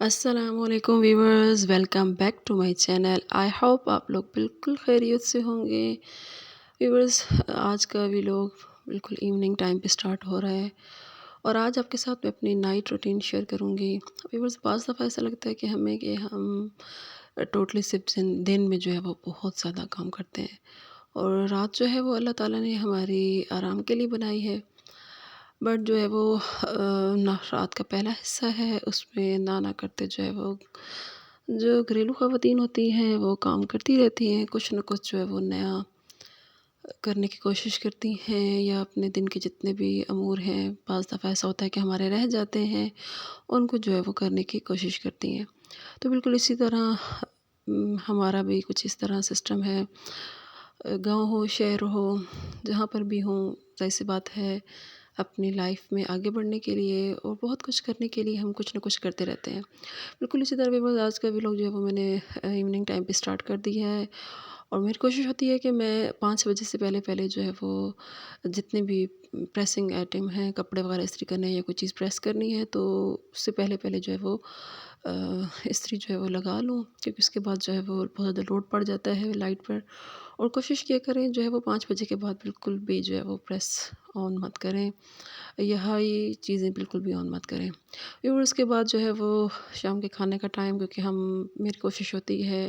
السلام علیکم viewers, welcome back to my channel. I hope آپ لوگ بالکل خیریت سے ہوں گے۔ ویورز، آج کا ویلوگ بالکل ایوننگ ٹائم پہ سٹارٹ ہو رہا ہے اور آج آپ کے ساتھ میں اپنی نائٹ روٹین شیئر کروں گی۔ ویورز، بعض دفعہ ایسا لگتا ہے کہ ہم ٹوٹلی صرف دن میں جو ہے وہ بہت زیادہ کام کرتے ہیں اور رات جو ہے وہ اللہ تعالیٰ نے ہماری آرام کے لیے بنائی ہے، بٹ جو ہے وہ رات کا پہلا حصہ ہے اس میں نہ کرتے جو ہے وہ جو گھریلو خواتین ہوتی ہیں وہ کام کرتی رہتی ہیں، کچھ نہ کچھ جو ہے وہ نیا کرنے کی کوشش کرتی ہیں، یا اپنے دن کے جتنے بھی امور ہیں بعض دفعہ ایسا ہوتا ہے کہ ہمارے رہ جاتے ہیں، ان کو جو ہے وہ کرنے کی کوشش کرتی ہیں۔ تو بالکل اسی طرح ہمارا بھی کچھ اس طرح سسٹم ہے، گاؤں ہو شہر ہو جہاں پر بھی ہوں، ظاہر سی بات ہے اپنی لائف میں آگے بڑھنے کے لیے اور بہت کچھ کرنے کے لیے ہم کچھ نہ کچھ کرتے رہتے ہیں۔ بالکل اسی طرح بھی آج کا ویلوگ جو ہے وہ میں نے ایوننگ ٹائم پہ سٹارٹ کر دیا ہے اور میری کوشش ہوتی ہے کہ میں 5 بجے سے پہلے جو ہے وہ جتنے بھی پریسنگ آئٹم ہیں، کپڑے وغیرہ استری کرنے ہیں یا کوئی چیز پریس کرنی ہے تو اس سے پہلے جو ہے وہ استری جو ہے وہ لگا لوں، کیونکہ اس کے بعد جو ہے وہ بہت زیادہ لوڈ پڑ جاتا ہے لائٹ پر، اور کوشش کیا کریں جو ہے وہ 5 بجے کے بعد بالکل بھی جو ہے وہ پریس آن مت کریں، یہ چیزیں بالکل بھی آن مت کریں۔ اور اس کے بعد جو ہے وہ شام کے کھانے کا ٹائم، کیونکہ میری کوشش ہوتی ہے،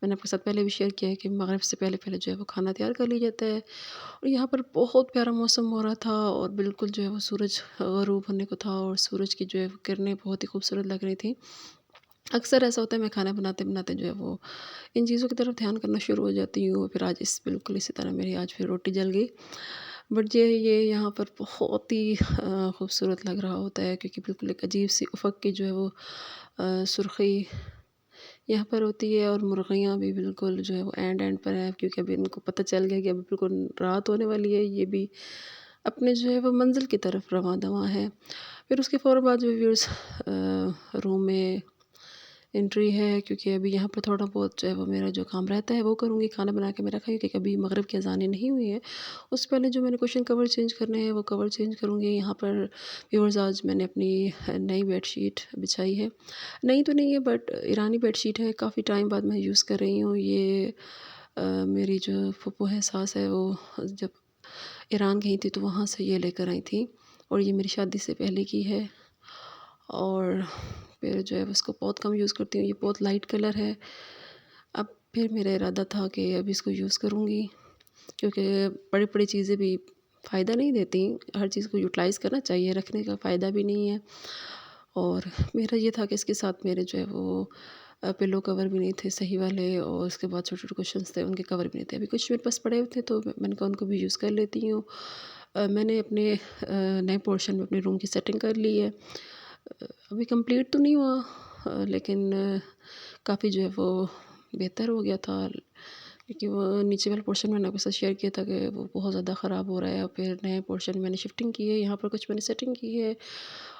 میں نے آپ کے ساتھ پہلے بھی شیئر کیا ہے کہ مغرب سے پہلے جو ہے وہ کھانا تیار کر لی جاتا ہے، اور یہاں پر بہت پیارا موسم ہو رہا تھا اور بالکل جو ہے وہ سورج غروب ہونے کو تھا اور سورج کی جو ہے وہ کرنیں بہت ہی خوبصورت لگ رہی تھیں۔ اکثر ایسا ہوتا ہے میں کھانا بناتے جو ہے وہ ان چیزوں کی طرف دھیان کرنا شروع ہو جاتی ہوں، پھر آج بالکل اسی طرح میری آج پھر روٹی جل گئی، بٹ یہ یہاں پر بہت ہی خوبصورت لگ رہا ہوتا ہے، کیونکہ بالکل ایک عجیب سی افق کی جو ہے وہ سرخی یہاں پر ہوتی ہے، اور مرغیاں بھی بالکل جو ہے وہ اینڈ پر ہیں، کیونکہ ابھی ان کو پتہ چل گیا کہ ابھی بالکل رات ہونے والی ہے، یہ بھی اپنے جو ہے وہ منزل کی طرف رواں دواں ہے۔ پھر اس کے فوراً بعد جو ویورز روم میں انٹری ہے، کیونکہ ابھی یہاں پر تھوڑا بہت جو ہے وہ میرا جو کام رہتا ہے وہ کروں گی، کھانا بنا کے میں رکھا ہے کیونکہ ابھی مغرب کی اذانیں نہیں ہوئی ہیں، اس سے پہلے جو میں نے کوشن کور چینج کرنے ہیں وہ کور چینج کروں گی۔ یہاں پر ویورز آج میں نے اپنی نئی بیڈ شیٹ بچھائی ہے، نئی تو نہیں ہے بٹ ایرانی بیڈ شیٹ ہے، کافی ٹائم بعد میں یوز کر رہی ہوں۔ یہ میری جو پھپھو ہے، ساس ہے، وہ جب ایران گئی تھی تو وہاں سے یہ لے کر آئی تھی، اور یہ میری شادی سے پہلے کی ہے، اور پھر جو ہے اس کو بہت کم یوز کرتی ہوں، یہ بہت لائٹ کلر ہے۔ اب پھر میرا ارادہ تھا کہ اب اس کو یوز کروں گی، کیونکہ بڑی چیزیں بھی فائدہ نہیں دیتی، ہر چیز کو یوٹیلائز کرنا چاہیے، رکھنے کا فائدہ بھی نہیں ہے، اور میرا یہ تھا کہ اس کے ساتھ میرے جو ہے وہ پلو کور بھی نہیں تھے صحیح والے، اور اس کے بعد چھوٹے کوشنز تھے ان کے کور بھی نہیں تھے، ابھی کچھ میرے پاس پڑے ہوئے تھے تو میں نے کہا ان کو بھی یوز کر لیتی ہوں۔ میں نے اپنے نئے پورشن میں اپنے روم کی سیٹنگ کر لی ہے، ابھی کمپلیٹ تو نہیں ہوا لیکن کافی جو ہے وہ بہتر ہو گیا تھا، کیونکہ وہ نیچے والا پورشن میں نے آپ کے ساتھ شیئر کیا تھا کہ وہ بہت زیادہ خراب ہو رہا ہے، اور پھر نئے پورشن میں نے شفٹنگ کی ہے، یہاں پر کچھ میں نے سیٹنگ کی ہے،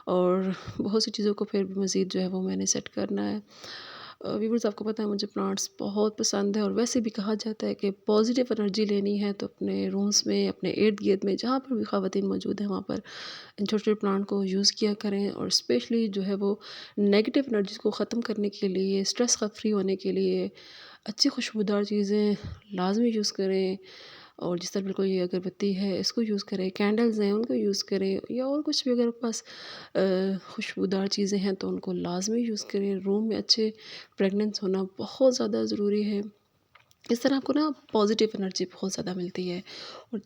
اور بہت سی چیزوں کو پھر مزید جو ہے وہ میں نے سیٹ کرنا ہے۔ ویورز، آپ کو پتہ ہے مجھے پلانٹس بہت پسند ہے، اور ویسے بھی کہا جاتا ہے کہ پازیٹیو انرجی لینی ہے تو اپنے رومز میں، اپنے ارد گرد میں جہاں پر بھی خواتین موجود ہیں وہاں پر ان چھوٹے پلانٹ کو یوز کیا کریں، اور اسپیشلی جو ہے وہ نیگیٹو انرجیز کو ختم کرنے کے لیے، اسٹریس فری ہونے کے لیے اچھی خوشبودار چیزیں لازمی یوز کریں، اور جس طرح بالکل یہ اگربتی ہے اس کو یوز کریں، کینڈلز ہیں ان کو یوز کریں، یا اور کچھ بھی اگر آپ پاس خوشبودار چیزیں ہیں تو ان کو لازمی یوز کریں۔ روم میں اچھے فریگننس ہونا بہت زیادہ ضروری ہے، اس طرح آپ کو نا پازیٹیو انرجی بہت زیادہ ملتی ہے، اور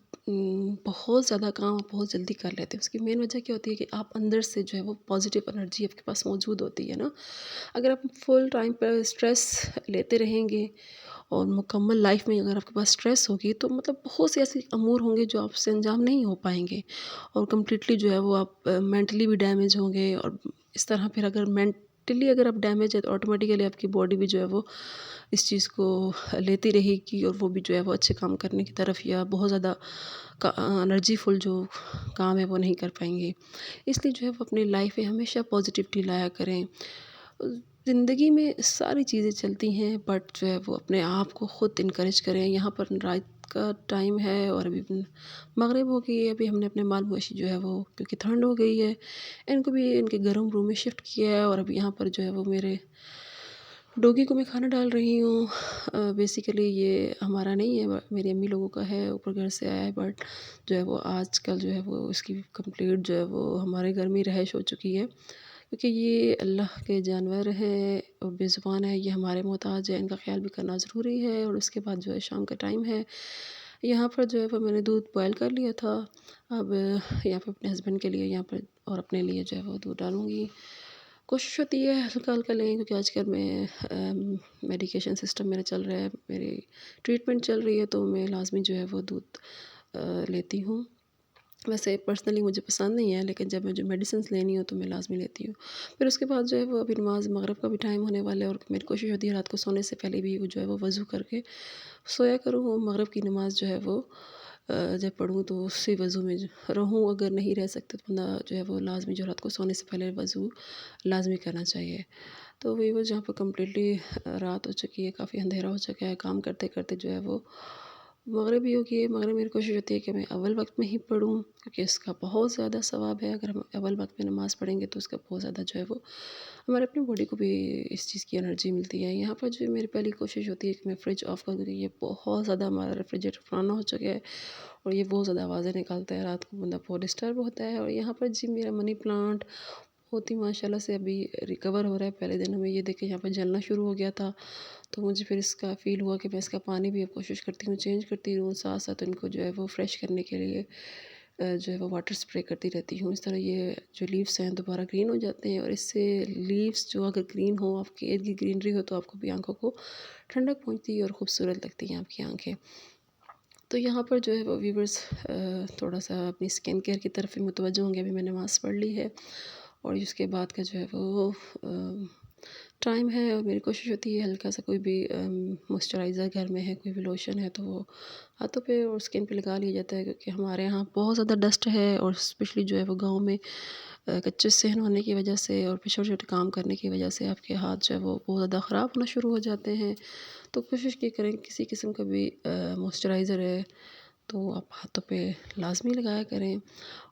بہت زیادہ کام آپ بہت جلدی کر لیتے ہیں۔ اس کی مین وجہ کیا ہوتی ہے کہ آپ اندر سے جو ہے وہ پازیٹیو انرجی آپ کے پاس موجود ہوتی ہے نا۔ اگر آپ فل ٹائم پر اسٹریس لیتے رہیں گے اور مکمل لائف میں اگر آپ کے پاس اسٹریس ہوگی تو مطلب بہت سے ایسے امور ہوں گے جو آپ سے انجام نہیں ہو پائیں گے، اور کمپلیٹلی جو ہے وہ آپ مینٹلی بھی ڈیمیج ہوں گے، اور اس طرح پھر اگر مینٹلی اگر آپ ڈیمیج ہے تو آٹومیٹیکلی آپ کی باڈی بھی جو ہے وہ اس چیز کو لیتی رہے گی، اور وہ بھی جو ہے وہ اچھے کام کرنے کی طرف یا بہت زیادہ انرجی فل جو کام ہے وہ نہیں کر پائیں گے۔ اس لیے جو ہے وہ اپنی لائف میں ہمیشہ پازیٹیوٹی لایا کریں۔ زندگی میں ساری چیزیں چلتی ہیں، بٹ جو ہے وہ اپنے آپ کو خود انکریج کریں۔ یہاں پر رات کا ٹائم ہے اور ابھی مغرب ہو گئی ہے. ابھی ہم نے اپنے مال مویشی جو ہے وہ کیونکہ ٹھنڈ ہو گئی ہے ان کو بھی ان کے گرم روم میں شفٹ کیا ہے اور اب یہاں پر جو ہے وہ میرے ڈوگی کو میں کھانا ڈال رہی ہوں. بیسیکلی یہ ہمارا نہیں ہے, میری امی لوگوں کا ہے, اوپر گھر سے آیا ہے, بٹ جو ہے وہ آج کل جو ہے وہ اس کی کمپلیٹ جو ہے وہ ہمارے گھر میں رہائش ہو چکی ہے, کیونکہ یہ اللہ کے جانور ہیں اور بے زبان ہے, یہ ہمارے محتاج ہے, ان کا خیال بھی کرنا ضروری ہے. اور اس کے بعد جو ہے شام کا ٹائم ہے, یہاں پر جو ہے وہ میں نے دودھ بوائل کر لیا تھا. اب یہاں پہ اپنے ہسبینڈ کے لیے یہاں پر اور اپنے لیے جو ہے وہ دودھ ڈالوں گی. کوشش ہوتی ہے ہلکا ہلکا لیں, کیونکہ آج کل میں میڈیکیشن سسٹم میرا چل رہا ہے, میری ٹریٹمنٹ چل رہی ہے, تو میں لازمی جو ہے وہ دودھ لیتی ہوں. ویسے پرسنلی مجھے پسند نہیں ہے, لیکن جب مجھے میڈیسنس لینی ہو تو میں لازمی لیتی ہوں. پھر اس کے بعد جو ہے وہ ابھی نماز مغرب کا بھی ٹائم ہونے والا ہے, اور میری کوشش ہوتی ہے رات کو سونے سے پہلے بھی وہ جو ہے وہ وضو کر کے سویا کروں. مغرب کی نماز جو ہے وہ جب پڑھوں تو اسی وضو میں رہوں, اگر نہیں رہ سکتے تو بندہ جو ہے وہ لازمی جو رات کو سونے سے پہلے وضو لازمی کرنا چاہیے. تو وہی وہ جہاں پر کمپلیٹلی رات ہو چکی ہے, کافی اندھیرا ہو چکا ہے, کام کرتے کرتے جو ہے وہ مغرب ہی ہوگی. مغرب میری کوشش ہوتی ہے کہ میں اول وقت میں ہی پڑھوں, کیونکہ اس کا بہت زیادہ ثواب ہے. اگر ہم اول وقت میں نماز پڑھیں گے تو اس کا بہت زیادہ جو ہے وہ ہمارے اپنی باڈی کو بھی اس چیز کی انرجی ملتی ہے. یہاں پر جو میری پہلی کوشش ہوتی ہے کہ میں فریج آف کر دوں, کیونکہ یہ بہت زیادہ ہمارا ریفریجریٹر پرانا ہو چکا ہے اور یہ بہت زیادہ آوازیں نکالتا ہے, رات کو بندہ بہت ڈسٹرب ہوتا ہے. اور یہاں پر جی میرا منی پلانٹ بہت ہی ماشاء اللہ سے ابھی ریکور ہو رہا ہے. پہلے دنوں میں یہ دیکھیں یہاں پر جلنا شروع ہو گیا تھا, تو مجھے پھر اس کا فیل ہوا کہ میں اس کا پانی بھی اب کوشش کرتی ہوں چینج کرتی رہوں, ساتھ ساتھ ان کو جو ہے وہ فریش کرنے کے لیے جو ہے وہ واٹر سپرے کرتی رہتی ہوں. اس طرح یہ جو لیوز ہیں دوبارہ گرین ہو جاتے ہیں, اور اس سے لیوز جو اگر گرین ہو, آپ کی ارد گرد گرینری ہو, تو آپ کو بھی آنکھوں کو ٹھنڈک پہنچتی ہے اور خوبصورت لگتی ہیں آپ کی آنکھیں. تو یہاں پر جو ہے وہ ویورز تھوڑا سا اپنی سکن کیئر کی طرف بھی متوجہ ہوں گے. ابھی میں نے نماز پڑھ لی ہے اور اس کے بعد کا جو ہے وہ ٹائم ہے, اور میری کوشش ہوتی ہے ہلکا سا کوئی بھی موئسچرائزر گھر میں ہے, کوئی بھی لوشن ہے تو وہ ہاتھوں پہ اور اسکن پہ لگا لیا جاتا ہے, کیونکہ ہمارے یہاں بہت زیادہ ڈسٹ ہے, اور اسپیشلی جو ہے وہ گاؤں میں کچے صحن ہونے کی وجہ سے اور پھر چھوٹے چھوٹے کام کرنے کی وجہ سے آپ کے ہاتھ جو ہے وہ بہت زیادہ خراب ہونا شروع ہو جاتے ہیں. تو کوشش کی کریں کسی قسم کا بھی موئسچرائزر ہے تو آپ ہاتھوں پہ لازمی لگایا کریں.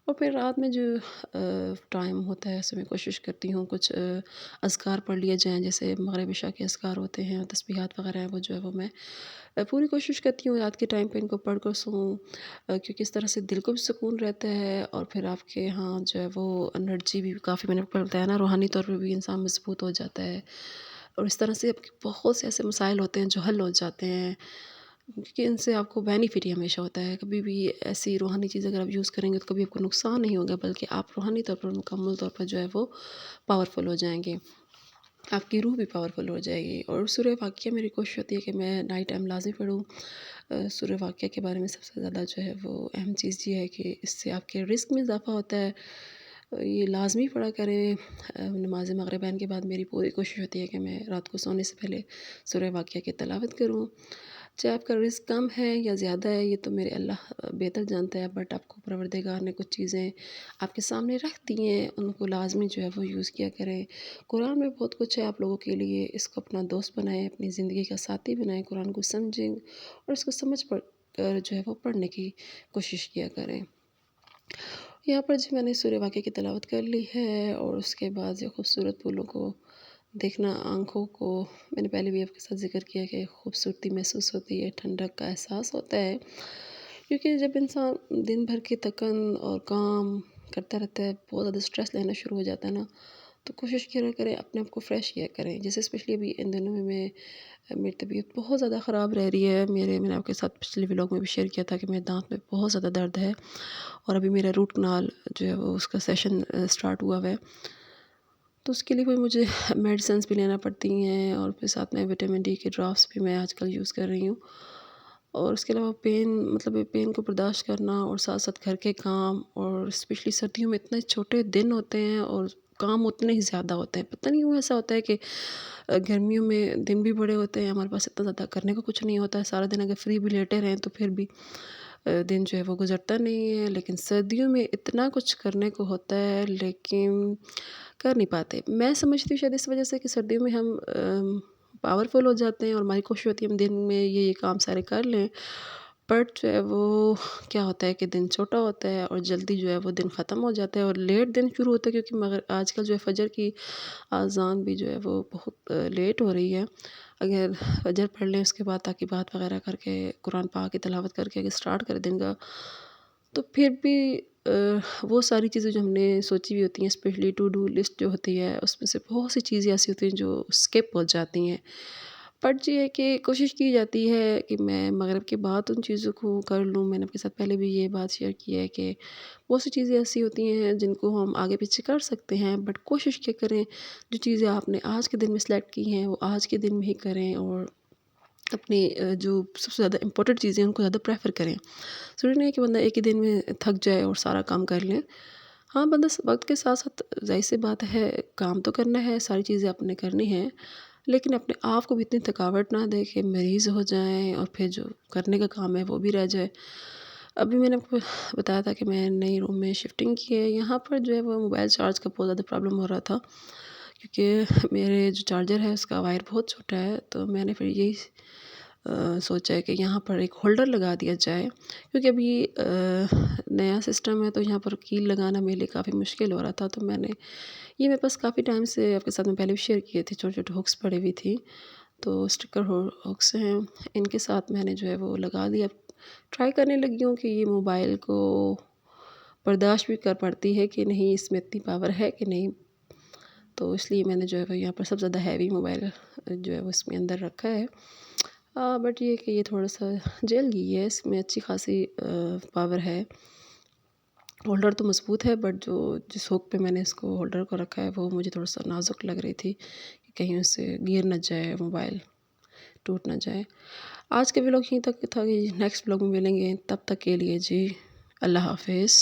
اور پھر رات میں جو ٹائم ہوتا ہے اس میں کوشش کرتی ہوں کچھ اذکار پڑھ لیے جائیں, جیسے مغرب عشاء کے اذکار ہوتے ہیں, تسبیحات وغیرہ ہیں, وہ جو ہے وہ میں پوری کوشش کرتی ہوں رات کے ٹائم پہ ان کو پڑھ کر سوں, کیونکہ اس طرح سے دل کو بھی سکون رہتا ہے, اور پھر آپ کے ہاں جو ہے وہ انرجی بھی کافی, میں نے بتایا نا, روحانی طور پہ بھی انسان مضبوط ہو جاتا ہے. اور اس طرح سے آپ کے بہت سے ایسے مسائل ہوتے ہیں جو حل ہو جاتے ہیں, کیونکہ ان سے آپ کو بینیفٹ ہی ہمیشہ ہوتا ہے. کبھی بھی ایسی روحانی چیز اگر آپ یوز کریں گے تو کبھی آپ کو نقصان نہیں ہوگا, بلکہ آپ روحانی طور پر مکمل طور پر جو ہے وہ پاورفل ہو جائیں گے, آپ کی روح بھی پاورفل ہو جائے گی. اور سورہ واقعہ میری کوشش ہوتی ہے کہ میں نائٹ ٹائم لازمی پڑھوں. سورہ واقعہ کے بارے میں سب سے زیادہ جو ہے وہ اہم چیز یہ ہے کہ اس سے آپ کے رزق میں اضافہ ہوتا ہے, یہ لازمی پڑھا کریں. نماز مغربین کے بعد میری پوری کوشش ہوتی ہے کہ میں رات کو سونے سے پہلے سورہ واقعہ کی تلاوت کروں. چاہے آپ کا رزق کم ہے یا زیادہ ہے, یہ تو میرے اللہ بہتر جانتا ہے, بٹ آپ کو پروردگار نے کچھ چیزیں آپ کے سامنے رکھ دی ہیں, ان کو لازمی جو ہے وہ یوز کیا کریں. قرآن میں بہت کچھ ہے آپ لوگوں کے لیے, اس کو اپنا دوست بنائیں, اپنی زندگی کا ساتھی بنائیں, قرآن کو سمجھیں اور اس کو سمجھ کر جو ہے وہ پڑھنے کی کوشش کیا کریں. یہاں پر جی میں نے سورہ واقعہ کی تلاوت کر لی ہے, اور اس کے بعد یہ خوبصورت پھولوں کو دیکھنا آنکھوں کو, میں نے پہلے بھی آپ کے ساتھ ذکر کیا کہ خوبصورتی محسوس ہوتی ہے, ٹھنڈک کا احساس ہوتا ہے, کیونکہ جب انسان دن بھر کی تکن اور کام کرتا رہتا ہے, بہت زیادہ اسٹریس لینا شروع ہو جاتا ہے نا, تو کوشش کیا کریں اپنے آپ کو فریش کیا کریں. جیسے اسپیشلی ابھی ان دنوں میں میری طبیعت بہت زیادہ خراب رہ رہی ہے. میں نے آپ کے ساتھ پچھلے ولاگ میں بھی شیئر کیا تھا کہ میرے دانت میں بہت زیادہ درد ہے, اور ابھی میرا روٹ کنال جو ہے وہ اس کا سیشن سٹارٹ ہوا ہے, تو اس کے لیے کوئی مجھے میڈیسنس بھی لینا پڑتی ہیں, اور پھر ساتھ میں وٹامن ڈی کے ڈراپس بھی میں آج کل یوز کر رہی ہوں. اور اس کے علاوہ پین کو برداشت کرنا, اور ساتھ ساتھ گھر کے کام, اور اسپیشلی سردیوں میں اتنے چھوٹے دن ہوتے ہیں اور کام اتنے ہی زیادہ ہوتے ہیں. پتہ نہیں کیوں ایسا ہوتا ہے کہ گرمیوں میں دن بھی بڑے ہوتے ہیں, ہمارے پاس اتنا زیادہ کرنے کو کچھ نہیں ہوتا ہے, سارا دن اگر فری بھی لیٹے رہیں تو پھر بھی دن جو ہے وہ گزرتا نہیں ہے. لیکن سردیوں میں اتنا کچھ کرنے کو ہوتا ہے لیکن کر نہیں پاتے. میں سمجھتی ہوں شاید اس وجہ سے کہ سردیوں میں ہم پاورفل ہو جاتے ہیں, اور ہماری کوشش ہوتی ہے ہم دن میں یہ کام سارے کر لیں, بٹ جو ہے وہ کیا ہوتا ہے کہ دن چھوٹا ہوتا ہے اور جلدی جو ہے وہ دن ختم ہو جاتا ہے اور لیٹ دن شروع ہوتا ہے، کیونکہ مگر آج کل جو ہے فجر کی اذان بھی جو ہے وہ بہت لیٹ ہو رہی ہے۔ اگر فجر پڑھ لیں اس کے بعد تعقیبات وغیرہ کر کے قرآن پاک کی تلاوت کر کے اگر اسٹارٹ کر دیں گا تو پھر بھی وہ ساری چیزیں جو ہم نے سوچی ہوئی ہوتی ہیں، اسپیشلی ٹو ڈو لسٹ جو ہوتی ہے اس میں سے بہت سی چیزیں ایسی ہوتی ہیں جو اسکپ ہو جاتی ہیں۔ بٹ یہ ہے کہ کوشش کی جاتی ہے کہ میں مغرب کے بعد ان چیزوں کو کر لوں۔ میں نے آپ کے ساتھ پہلے بھی یہ بات شیئر کی ہے کہ بہت سی چیزیں ایسی ہوتی ہیں جن کو ہم آگے پیچھے کر سکتے ہیں، بٹ کوشش کیا کریں جو چیزیں آپ نے آج کے دن میں سلیکٹ کی ہیں وہ آج کے دن میں ہی کریں، اور اپنی جو سب سے زیادہ امپورٹنٹ چیزیں ہیں ان کو زیادہ پریفر کریں۔ ضروری نہیں ہے کہ بندہ ایک ہی دن میں تھک جائے اور سارا کام کر لیں۔ ہاں، بندہ وقت کے ساتھ ساتھ ظاہر سی بات ہے کام تو کرنا ہے، ساری چیزیں آپ نے کرنی ہیں، لیکن اپنے آپ کو بھی اتنی تھکاوٹ نہ دے کہ مریض ہو جائیں اور پھر جو کرنے کا کام ہے وہ بھی رہ جائے۔ ابھی میں نے آپ کو بتایا تھا کہ میں نئی روم میں شفٹنگ کی ہے، یہاں پر جو ہے وہ موبائل چارج کا بہت زیادہ پرابلم ہو رہا تھا، کیونکہ میرے جو چارجر ہے اس کا وائر بہت چھوٹا ہے، تو میں نے پھر یہی سوچا ہے کہ یہاں پر ایک ہولڈر لگا دیا جائے، کیونکہ ابھی نیا سسٹم ہے تو یہاں پر کیل لگانا میرے لیے کافی مشکل ہو رہا تھا۔ تو میں نے یہ میرے پاس کافی ٹائم سے آپ کے ساتھ میں پہلے بھی شیئر کیے تھے، چھوٹے چھوٹے ہکس پڑے ہوئی تھی، تو اسٹکر ہکس ہیں، ان کے ساتھ میں نے جو ہے وہ لگا دیا۔ ٹرائی کرنے لگی ہوں کہ یہ موبائل کو برداشت بھی کر پڑتی ہے کہ نہیں، اس میں اتنی پاور ہے کہ نہیں، تو اس لیے میں نے جو ہے وہ یہاں پر سب سے زیادہ ہیوی موبائل جو ہے وہ اس میں اندر رکھا ہے۔ بٹ یہ کہ یہ تھوڑا سا جل گئی ہے، اس میں اچھی خاصی پاور ہے، ہولڈر تو مضبوط ہے، بٹ جس ہک پہ میں نے اس کو ہولڈر کو رکھا ہے وہ مجھے تھوڑا سا نازک لگ رہی تھی کہ کہیں اس سے گر نہ جائے، موبائل ٹوٹ نہ جائے۔ آج کے ولاگ یہیں تک تھا، کہ نیکسٹ ولاگ میں ملیں گے، تب تک کے لیے جی اللہ حافظ۔